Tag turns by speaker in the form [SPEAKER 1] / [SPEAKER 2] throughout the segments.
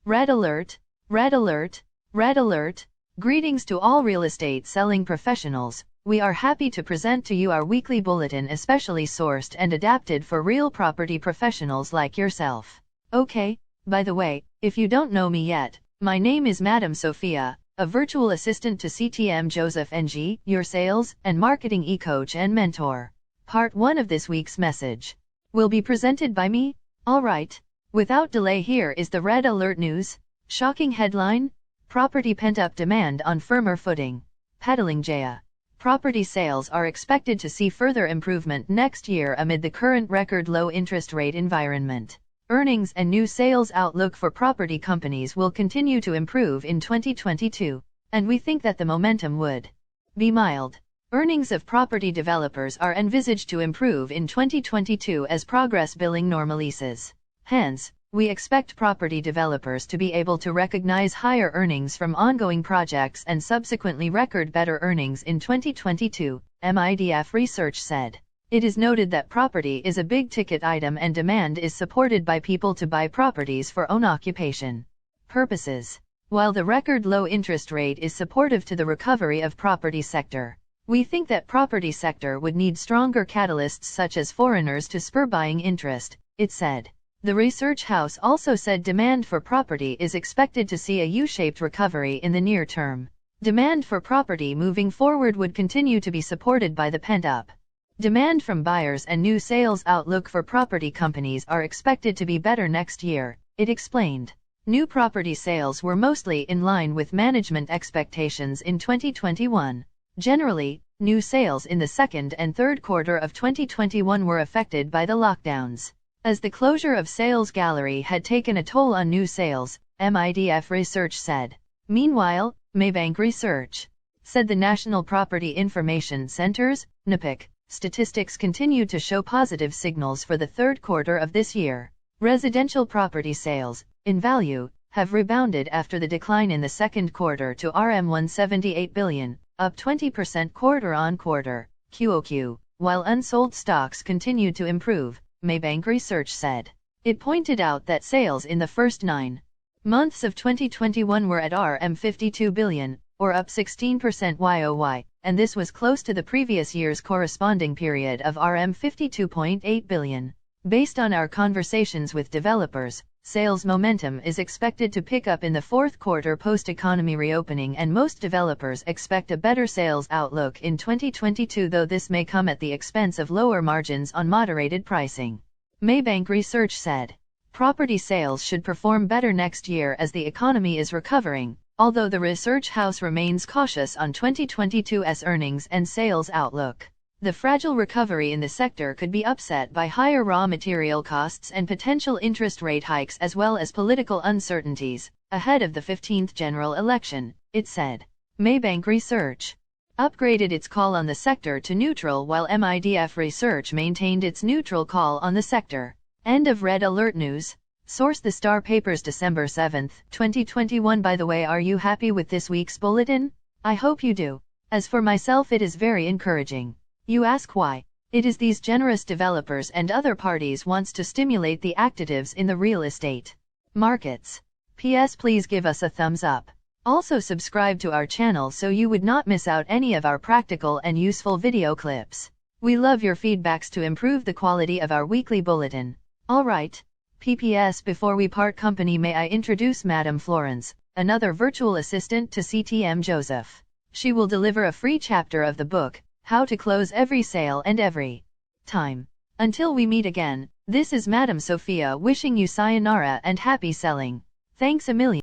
[SPEAKER 1] Red alert, red alert, red alert. Greetings to all real estate selling professionals. We are happy to present to you our weekly bulletin especially sourced and adapted for real property professionals like yourself. Okay, by the way, if you don't know me yet, my name is Madam Sophia, a virtual assistant to CTM Joseph NG, your sales and marketing e-coach and mentor. Part 1 of this week's message will be presented by me. Alright, without delay, here is the red alert news. Shocking headline: Property pent-up demand on firmer footing. Pedaling Jaya. Property sales are expected to see further improvement next year amid the current record low interest rate environment. Earnings and new sales outlook for property companies will continue to improve in 2022, and we think that the momentum would be mild. Earnings of property developers are envisaged to improve in 2022 as progress billing normalizes. Hence, we expect property developers to be able to recognize higher earnings from ongoing projects and subsequently record better earnings in 2022, MIDF research said. It is noted that property is a big-ticket item and demand is supported by people to buy properties for own occupation purposes. While the record low interest rate is supportive to the recovery of property sector, we think that property sector would need stronger catalysts such as foreigners to spur buying interest, it said. The research house also said demand for property is expected to see a U-shaped recovery in the near term. Demand for property moving forward would continue to be supported by the pent-up demand from buyers, and new sales outlook for property companies are expected to be better next year, it explained. New property sales were mostly in line with management expectations in 2021. Generally, new sales in the second and third quarter of 2021 were affected by the lockdowns, as the closure of sales gallery had taken a toll on new sales, MIDF research said. Meanwhile, Maybank Research said the National Property Information Center's NPIC statistics continued to show positive signals for the third quarter of this year. Residential property sales, in value, have rebounded after the decline in the second quarter to Rm 178 billion, up 20% quarter-on-quarter, QoQ, while unsold stocks continued to improve, Maybank Research said. It pointed out that sales in the first 9 months of 2021 were at Rm 52 billion, or up 16% YoY, and this was close to the previous year's corresponding period of Rm 52.8 billion. Based on our conversations with developers, sales momentum is expected to pick up in the fourth quarter post-economy reopening, and most developers expect a better sales outlook in 2022, though this may come at the expense of lower margins on moderated pricing. Maybank Research said. Property sales should perform better next year as the economy is recovering, although the research house remains cautious on 2022's earnings and sales outlook. The fragile recovery in the sector could be upset by higher raw material costs and potential interest rate hikes, as well as political uncertainties ahead of the 15th general election, it said. Maybank Research upgraded its call on the sector to neutral, while MIDF Research maintained its neutral call on the sector. End of red alert news. Source: The Star Papers, December 7, 2021. By the way, are you happy with this week's bulletin? I hope you do. As for myself, it is very encouraging. You ask why? It is these generous developers and other parties wants to stimulate the actives in the real estate markets. P.S. Please give us a thumbs up. Also subscribe to our channel so you would not miss out any of our practical and useful video clips. We love your feedbacks to improve the quality of our weekly bulletin. Alright. PPS, before we part company, may I introduce Madam Florence, another virtual assistant to CTM Joseph. She will deliver a free chapter of the book, How to Close Every Sale and Every Time. Until we meet again, this is Madam Sophia wishing you sayonara and happy selling. Thanks a million.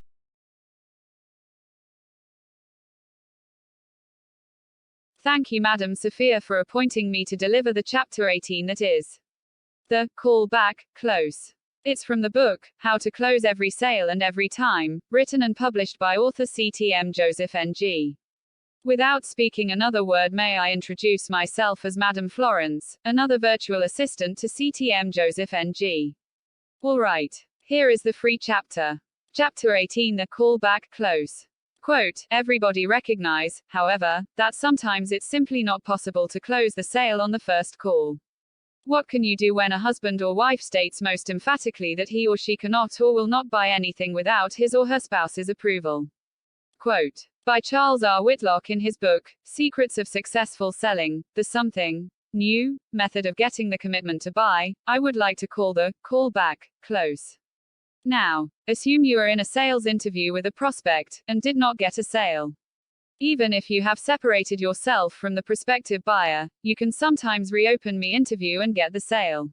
[SPEAKER 2] Thank you, Madam Sophia, for appointing me to deliver the chapter 18, that is the call back, close. It's from the book, How to Close Every Sale and Every Time, written and published by author CTM Joseph NG. Without speaking another word, may I introduce myself as Madam Florence, another virtual assistant to CTM Joseph NG. Alright, here is the free chapter. Chapter 18, the call back, close. Quote, everybody recognize, however, that sometimes it's simply not possible to close the sale on the first call. What can you do when a husband or wife states most emphatically that he or she cannot or will not buy anything without his or her spouse's approval? Quote by Charles R. Whitlock in his book, Secrets of Successful Selling, the something new method of getting the commitment to buy, I would like to call the call back close. Now, assume you are in a sales interview with a prospect and did not get a sale. Even if you have separated yourself from the prospective buyer, you can sometimes reopen the interview and get the sale.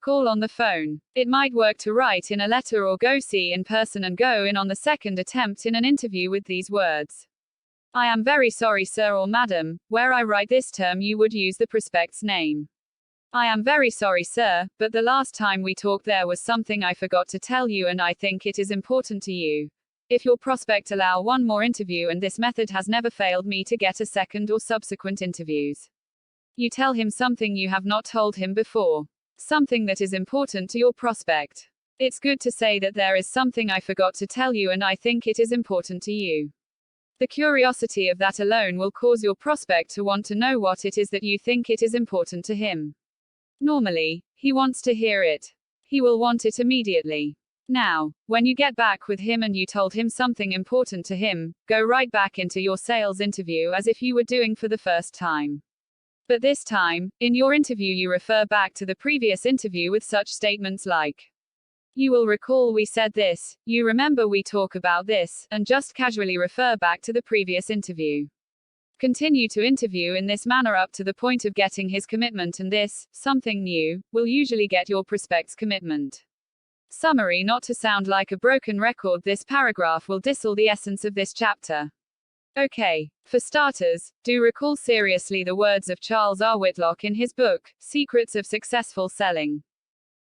[SPEAKER 2] Call on the phone. It might work to write in a letter or go see in person and go in on the second attempt in an interview with these words. I am very sorry, sir or madam, where I write this term you would use the prospect's name. I am very sorry, sir, but the last time we talked there was something I forgot to tell you and I think it is important to you. If your prospect allow one more interview, and this method has never failed me to get a second or subsequent interviews. You tell him something you have not told him before. Something that is important to your prospect. It's good to say that there is something I forgot to tell you and I think it is important to you. The curiosity of that alone will cause your prospect to want to know what it is that you think it is important to him. Normally, he wants to hear it. He will want it immediately. Now, when you get back with him and you told him something important to him, go right back into your sales interview as if you were doing for the first time. But this time, in your interview you refer back to the previous interview with such statements like, you will recall we said this, you remember we talk about this, and just casually refer back to the previous interview. Continue to interview in this manner up to the point of getting his commitment, and this, something new, will usually get your prospect's commitment. Summary: not to sound like a broken record, this paragraph will distill the essence of this chapter. Okay. For starters, do recall seriously the words of Charles R. Whitlock in his book, Secrets of Successful Selling.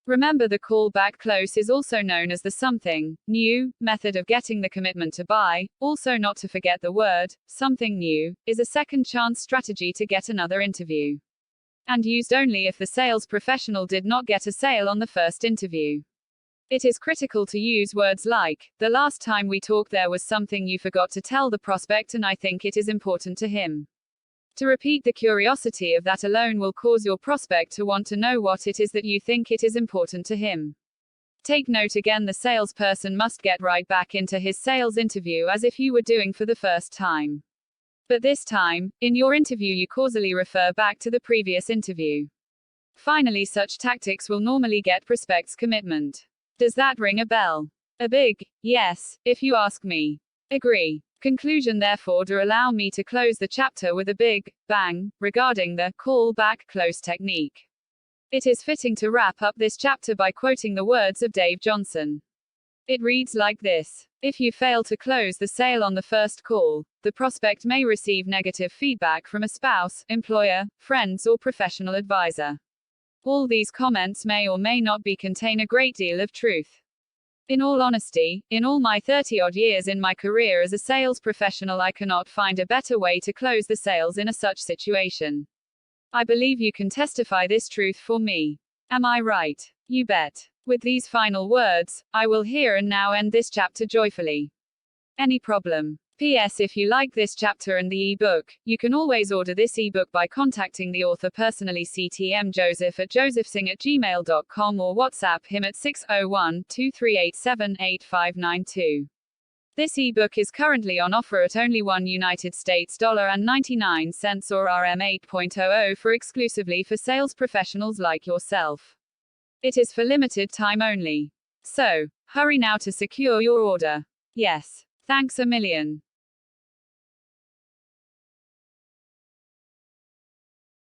[SPEAKER 2] Remember, the call back close is also known as the something new method of getting the commitment to buy. Also, not to forget, the word something new is a second chance strategy to get another interview, and used only if the sales professional did not get a sale on the first interview. It is critical to use words like, the last time we talked there was something you forgot to tell the prospect and I think it is important to him. To repeat, the curiosity of that alone will cause your prospect to want to know what it is that you think it is important to him. Take note again, the salesperson must get right back into his sales interview as if you were doing for the first time. But this time, in your interview you causally refer back to the previous interview. Finally, such tactics will normally get prospects' commitment. Does that ring a bell? A big yes, if you ask me. Agree. Conclusion: therefore, do allow me to close the chapter with a big bang regarding the call back close technique. It is fitting to wrap up this chapter by quoting the words of Dave Johnson. It reads like this: if you fail to close the sale on the first call, the prospect may receive negative feedback from a spouse, employer, friends, or professional advisor. All these comments may or may not contain a great deal of truth. In all honesty, in all my 30-odd years in my career as a sales professional, I cannot find a better way to close the sales in a such situation. I believe you can testify this truth for me. Am I right? You bet. With these final words, I will here and now end this chapter joyfully. Any problem? P.S. If you like this chapter and the ebook, you can always order this ebook by contacting the author personally, ctmjoseph@josephsing@gmail.com, or WhatsApp him at 601-2387-8592. This ebook is currently on offer at only $1.99 or RM 8.00 exclusively for sales professionals like yourself. It is for limited time only. So, hurry now to secure your order. Yes. Thanks a million.